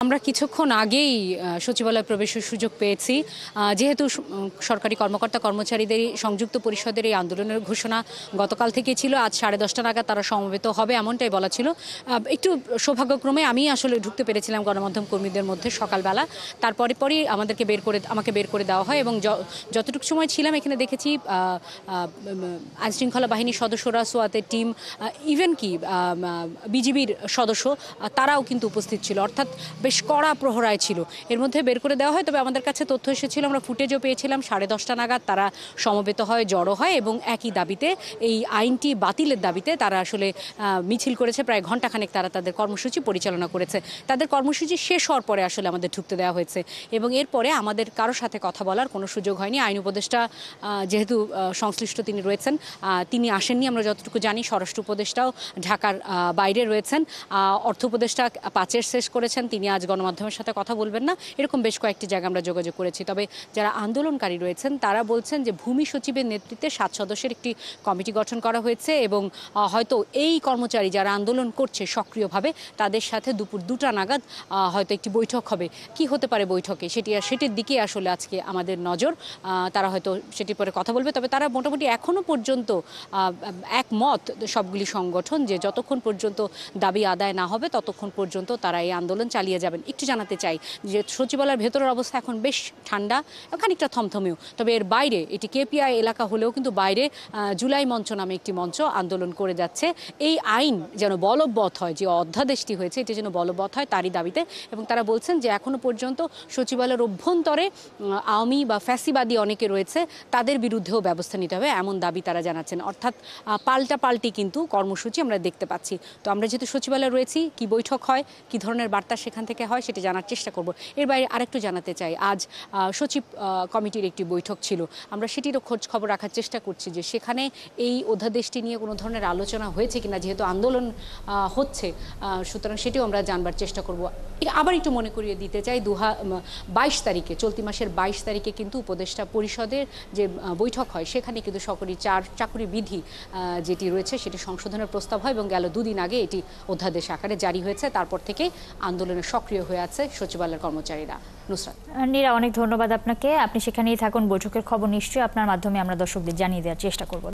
আমরা কিছুক্ষণ আগেই সচিবালয়ে প্রবেশের সুযোগ পেয়েছি। যেহেতু সরকারি কর্মকর্তা কর্মচারীদের সংযুক্ত পরিষদের এই আন্দোলনের ঘোষণা গতকাল থেকে ছিল, আজ 10:30 নাগাদ তারা সমবেত হবে এমনটাই বলা ছিল। একটু সৌভাগ্যক্রমে আমি আসলে ঢুকতে পেরেছিলাম গণমাধ্যম কর্মীদের মধ্যে সকালবেলা। তারপরে পরই আমাকে বের করে দেওয়া হয় এবং যতটুকু সময় ছিলাম এখানে দেখেছি আইনশৃঙ্খলা বাহিনীর সদস্যরা, সোয়াতের টিম, ইভেন কি বিজিবির সদস্য তারাও কিন্তু উপস্থিত ছিল, অর্থাৎ বেশ কড়া প্রহরায় ছিল। এর মধ্যে বের করে দেওয়া হয়। তবে আমাদের কাছে তথ্য এসেছিল, আমরা ফুটেজও পেয়েছিলাম, 10:30 নাগাদ তারা সমবেত হয়, জড়ো হয় এবং একই দাবিতে, এই আইনটি বাতিলের দাবিতে তারা আসলে মিছিল করেছে। প্রায় ঘণ্টাখানেক তারা তাদের কর্মসূচি পরিচালনা করেছে। তাদের কর্মসূচি শেষ হওয়ার পরে আসলে আমাদের ঢুকতে দেওয়া হয়েছে এবং এরপরে আমাদের কারোর সাথে কথা বলার কোনো সুযোগ হয়নি। আইন উপদেষ্টা যেহেতু সংশ্লিষ্ট তিনি রয়েছেন, তিনি আসেননি আমরা যতটুকু জানি। স্বরাষ্ট্র উপদেষ্টাও ঢাকার বাইরে রয়েছেন। অর্থ উপদেষ্টা 5-এর শেষ করেছেন, তিনি আজ গণমাধ্যমের সাথে কথা বলবেন না। এরকম বেশ কয়েকটি জায়গায় আমরা যোগাযোগ করেছি। তবে যারা আন্দোলনকারী রয়েছেন তারা বলছেন যে ভূমি সচিবের নেতৃত্বে 7 সদস্যের একটি কমিটি গঠন করা হয়েছে এবং হয়তো এই কর্মচারী যারা আন্দোলন করছে সক্রিয়ভাবে, তাদের সাথে দুপুর 2টা নাগাদ হয়তো একটি বৈঠক হবে। কি হতে পারে বৈঠকে, সেটির দিকে আসলে আজকে আমাদের নজর। তারা হয়তো সেটির পরে কথা বলবে। তবে তারা মোটামুটি এখনও পর্যন্ত একমত সবগুলি সংগঠন যে যতক্ষণ পর্যন্ত দাবি আদায় না হবে ততক্ষণ পর্যন্ত তারা এই আন্দোলন চালিয়ে যাবেন। একটু জানাতে চাই যে সচিবালয়ের ভেতরের অবস্থা এখন বেশ ঠান্ডা, খানিকটা থমথমেও। তবে এর বাইরে, এটি কেপিআই এলাকা হলেও কিন্তু বাইরে জুলাই মঞ্চ নামে একটি মঞ্চ আন্দোলন করে যাচ্ছে। এই আইন যেন বলবৎ হয়, যে অধ্যাদেশটি হয়েছে এটি যেন বলবৎ হয় তারই দাবিতে। এবং তারা বলছেন যে এখনও পর্যন্ত সচিবালয়ের অভ্যন্তরে আওয়ামী বা ফ্যাসিবাদী অনেকে রয়েছে, তাদের বিরুদ্ধেও ব্যবস্থা নিতে হবে এমন দাবি তারা জানাচ্ছেন। অর্থাৎ পাল্টাপাল্টি কিন্তু কর্মসূচি আমরা দেখতে পাচ্ছি। তো আমরা যেহেতু সচিবালয়ে রয়েছি, কি বৈঠক হয়, কি ধরনের বার্তা সেখান থেকে হয় সেটি জানার চেষ্টা করব। এর বাইরে আরেকটু জানাতে চাই, আজ সচিব কমিটির একটি বৈঠক ছিল। আমরা সেটিরও খোঁজ খবর রাখার চেষ্টা করছি যে সেখানে এই অধ্যাদেশটি নিয়ে কোনো ধরনের আলোচনা হয়েছে কিনা, যেহেতু আন্দোলন হচ্ছে, সুতরাং সেটিও আমরা জানবার চেষ্টা করব। আবার একটু মনে করিয়ে দিতে চাই, 22 তারিখে, চলতি মাসের 22 তারিখে কিন্তু উপদেষ্টা পরিষদের যে বৈঠক হয় সেখানে কিন্তু সরকারি চাকুরি বিধি যেটি রয়েছে সেটি সংশোধনের প্রস্তাব হয় এবং গেল 2 দিন আগে এটি অধ্যাদেশ আকারে জারি হয়েছে। তারপর থেকে আন্দোলনে সক্রিয় হয়ে আছে সচিবালয়ের কর্মচারীরা। নুসরাত, নীরা, অনেক ধন্যবাদ আপনাকে। আপনি সেখানেই থাকুন। বৈঠকের খবর নিশ্চয়ই আপনার মাধ্যমে আমরা দর্শকদের জানিয়ে দেওয়ার চেষ্টা করব।